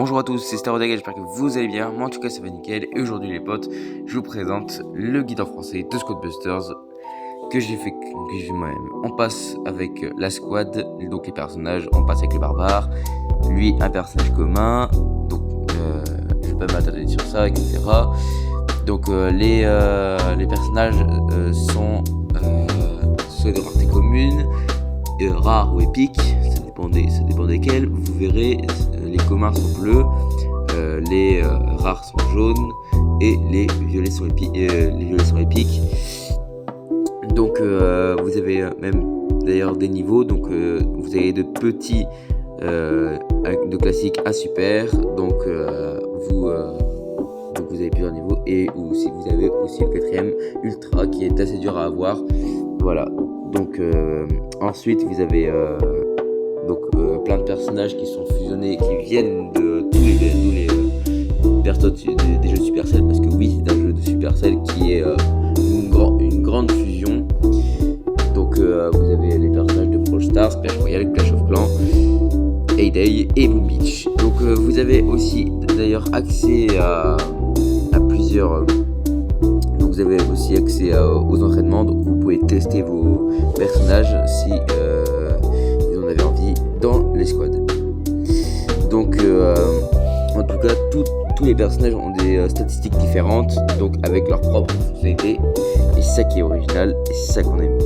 Bonjour à tous, c'est Starodega, j'espère que vous allez bien. Moi en tout cas ça va nickel. Et aujourd'hui les potes, je vous présente le guide en français de Squadbusters que j'ai fait moi-même. On passe avec la squad, donc les personnages, on passe avec le barbare, lui un personnage commun, donc je vais pas m'attarder sur ça, etc. Donc les personnages sont soit de rareté commune, rares ou épiques, ça dépend desquels. Vous verrez, les communs sont bleus, les rares sont jaunes et les violets sont épiques. Donc vous avez même d'ailleurs des niveaux, donc vous avez de petits de classique à super, donc vous avez plusieurs niveaux, et aussi vous avez aussi le quatrième ultra qui est assez dur à avoir. Voilà, donc ensuite vous avez plein de personnages qui sont fusionnés, qui viennent de tous les persos des jeux de Supercell, parce que oui, c'est un jeu de Supercell qui est une grande fusion. Donc vous avez les personnages de Brawl Stars, Clash Royale, Clash of Clans, Hay-Day et Boom Beach. Donc vous avez aussi d'ailleurs accès à plusieurs... donc vous avez aussi accès aux entraînements, donc vous pouvez tester vos personnages si vous en avez envie dans les squads. Donc en tout cas tous les personnages ont des statistiques différentes, donc avec leur propre fonctionnalité, et c'est ça qui est original et c'est ça qu'on aime.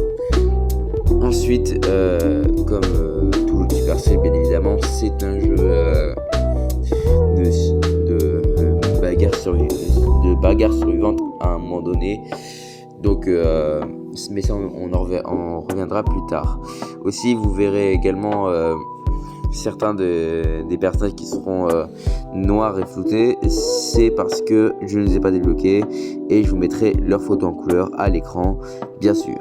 Ensuite, comme tout le Supercell, bien évidemment, c'est un jeu de bagarre survivante à un moment donné. Donc, mais ça, on en reviendra plus tard. Aussi, vous verrez également certains des personnages qui seront noirs et floutés. C'est parce que je ne les ai pas débloqués, et je vous mettrai leur photo en couleur à l'écran, bien sûr.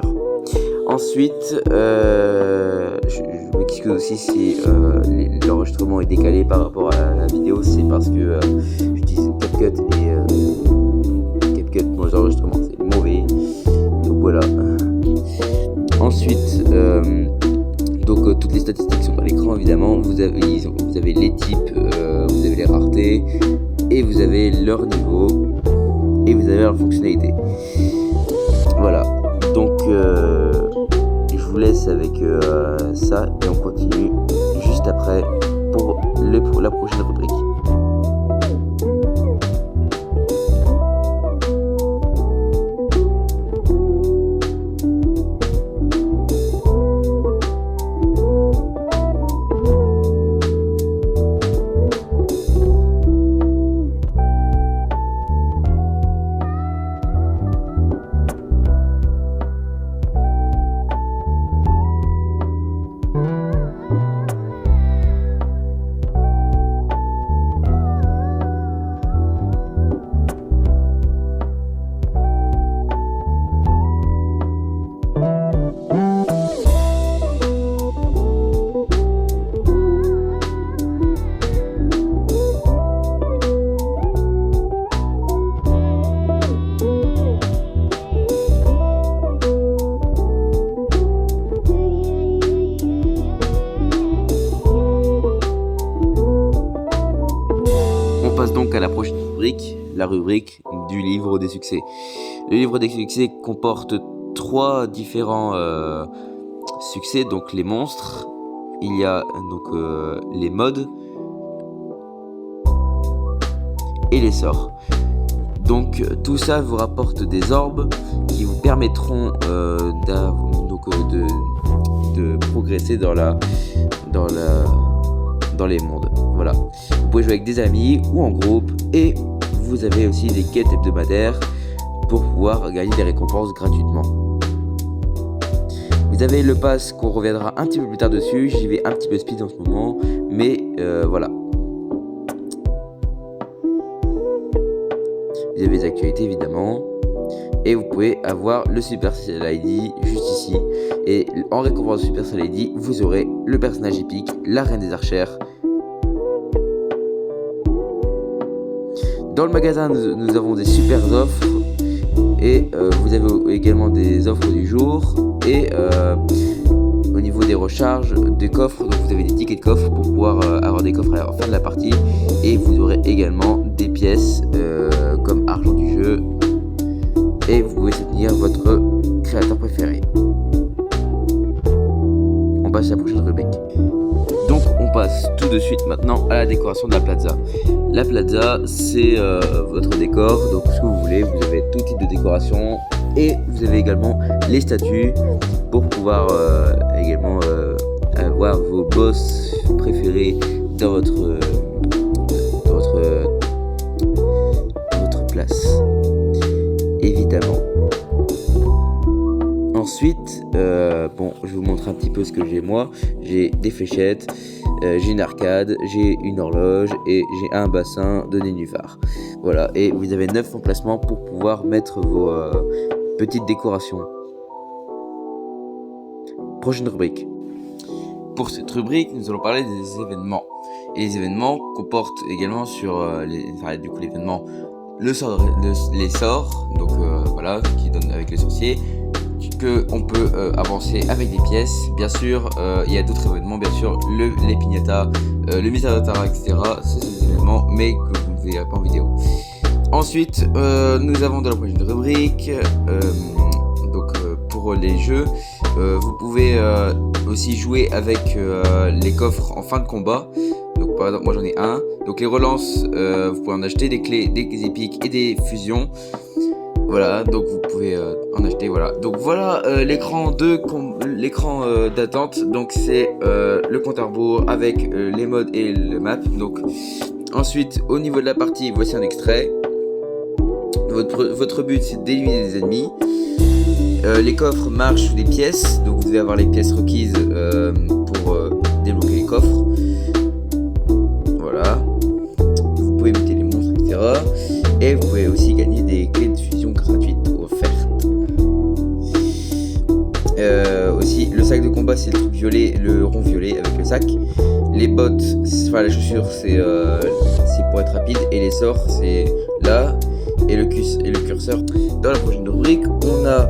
Ensuite, je m'excuse aussi si l'enregistrement est décalé par rapport à la vidéo. C'est parce que j'utilise CapCut, et CapCut, mon enregistrement c'est mauvais. Donc voilà. Ensuite, toutes les statistiques sont à l'écran, évidemment. Vous avez les types, vous avez les raretés, et vous avez leur niveau, et vous avez leur fonctionnalité. Voilà. Donc je vous laisse avec ça, et on continue juste après pour la prochaine rubrique. Donc à la prochaine rubrique, la rubrique du livre des succès. Le livre des succès comporte 3 différents succès, donc les monstres, il y a donc les modes et les sorts. Donc tout ça vous rapporte des orbes qui vous permettront de progresser dans les mondes. Voilà. Vous pouvez jouer avec des amis ou en groupe, et vous avez aussi des quêtes hebdomadaires pour pouvoir gagner des récompenses gratuitement. Vous avez le pass qu'on reviendra un petit peu plus tard dessus. J'y vais un petit peu speed en ce moment, mais voilà. Vous avez les actualités évidemment, et vous pouvez avoir le Supercell ID juste ici. Et en récompense de Supercell ID, vous aurez le personnage épique, la reine des archères. Dans le magasin, nous avons des super offres, et vous avez également des offres du jour. Et au niveau des recharges des coffres, donc vous avez des tickets de coffre pour pouvoir avoir des coffres à la fin de la partie, et vous aurez également des pièces comme argent du jeu, et vous pouvez soutenir votre créateur préféré. On passe à la prochaine rubrique. Donc on passe tout de suite maintenant à la décoration de la plaza. La plaza, c'est votre décor, donc ce que vous voulez, vous avez tout type de décoration, et vous avez également les statues pour pouvoir également avoir vos boss préférés dans votre place, évidemment. Ensuite, bon, je vais vous montrer un petit peu ce que j'ai moi. J'ai des fléchettes, j'ai une arcade, j'ai une horloge et j'ai un bassin de nénuphar. Voilà, et vous avez 9 emplacements pour pouvoir mettre vos petites décorations. Prochaine rubrique. Pour cette rubrique, nous allons parler des événements. Et les événements comportent également sur l'événement, les sorts, donc voilà, qui donne avec les sorciers, qu'on peut avancer avec des pièces. Bien sûr, il y a d'autres événements, bien sûr, les piñatas, le mystère de Tara, etc. C'est des événements, mais que vous ne verrez pas en vidéo. Ensuite, nous avons dans la prochaine rubrique, pour les jeux, vous pouvez aussi jouer avec les coffres en fin de combat. Donc par exemple, moi j'en ai un. Donc les relances, vous pouvez en acheter, des clés, des épiques et des fusions. Voilà, donc vous pouvez en acheter, voilà. Donc voilà l'écran d'attente. Donc c'est le compte à rebours avec les modes et le map. Donc ensuite, au niveau de la partie, voici un extrait. Votre but, c'est d'éliminer les ennemis. Les coffres marchent sous des pièces, donc vous devez avoir les pièces requises pour débloquer les coffres. Voilà. Vous pouvez buter les monstres, etc. Et vous pouvez aussi gagner des clés de fusion gratuites offertes. Aussi, le sac de combat, c'est le truc violet, le rond violet avec le sac. Les bottes, enfin les chaussures, c'est pour être rapide. Et les sorts, c'est là. Et le curseur. Dans la prochaine rubrique, on a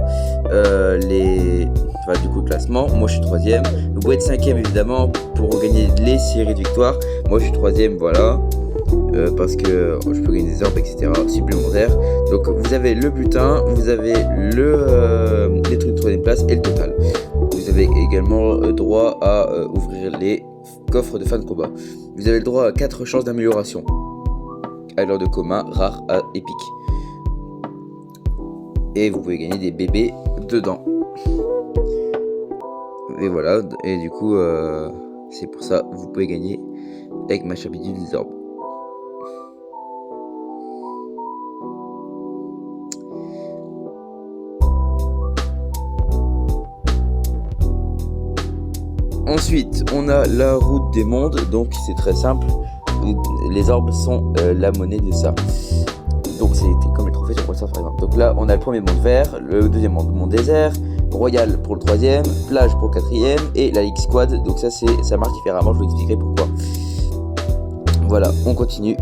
le classement. Moi je suis 3ème. Vous pouvez être 5ème évidemment pour gagner les séries de victoires. Moi je suis 3ème, voilà. Parce que je peux gagner des orbes, etc. supplémentaires. Donc vous avez le butin, vous avez les trucs de 3ème place et le total. Vous avez également droit à ouvrir les coffres de fin de combat. Vous avez le droit à 4 chances d'amélioration. Alors de commun, rare à épique. Et vous pouvez gagner des bébés dedans. Et voilà, et du coup, c'est pour ça vous pouvez gagner avec ma habitude des orbes. Ensuite, on a la route des mondes, donc c'est très simple. Les orbes sont la monnaie de ça. Donc c'est comme les trophées sur Brawl Stars par exemple. Donc là on a le premier monde vert, le deuxième monde désert, royal pour le 3ème, plage pour le 4ème et la X Squad. Donc ça marche différemment, je vous expliquerai pourquoi. Voilà, on continue.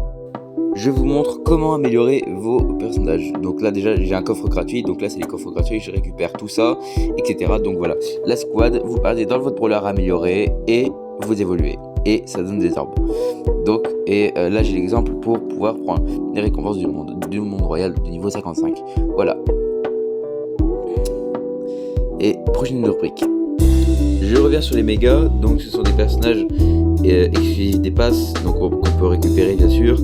Je vous montre comment améliorer vos personnages. Donc là déjà j'ai un coffre gratuit, donc là c'est les coffres gratuits, je récupère tout ça, etc. Donc voilà, la squad, vous allez dans votre brawler amélioré et vous évoluez. Et ça donne des orbes. Donc, là j'ai l'exemple pour pouvoir prendre les récompenses du monde royal de niveau 55. Voilà. Et prochaine rubrique. Je reviens sur les mégas. Donc ce sont des personnages exclusifs des passes. Donc on peut récupérer bien sûr.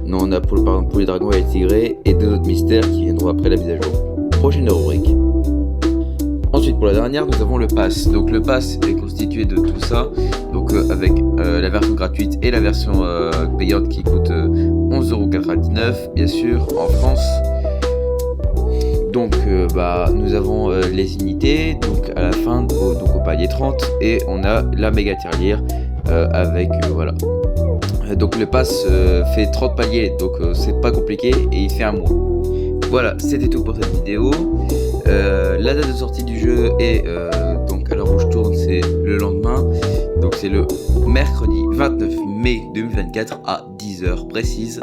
Non, on a par exemple pour les dragons et les tigrés. Et 2 autres mystères qui viendront après la mise à jour. Prochaine rubrique. Ensuite pour la dernière nous avons le pass. Donc le pass est constitué de tout ça. Donc avec la version gratuite et la version payante qui coûte 11,99€ bien sûr en France. Donc nous avons les unités donc à la fin donc au palier 30 et on a la méga tirelire avec voilà. Donc le pass fait 30 paliers donc c'est pas compliqué et il fait un mois. Voilà, c'était tout pour cette vidéo. La date de sortie du jeu est donc à l'heure où je tourne c'est le lendemain. Donc c'est le mercredi 29 mai 2024 à 10h précise.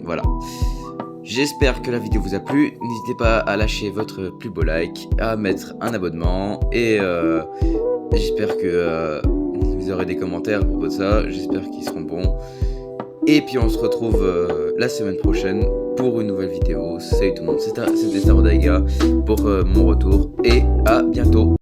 Voilà. J'espère que la vidéo vous a plu. N'hésitez pas à lâcher votre plus beau like, à mettre un abonnement et j'espère que vous aurez des commentaires à propos de ça. J'espère qu'ils seront bons. Et puis on se retrouve la semaine prochaine pour une nouvelle vidéo. Salut tout le monde, c'était Star Daiga pour mon retour et à bientôt.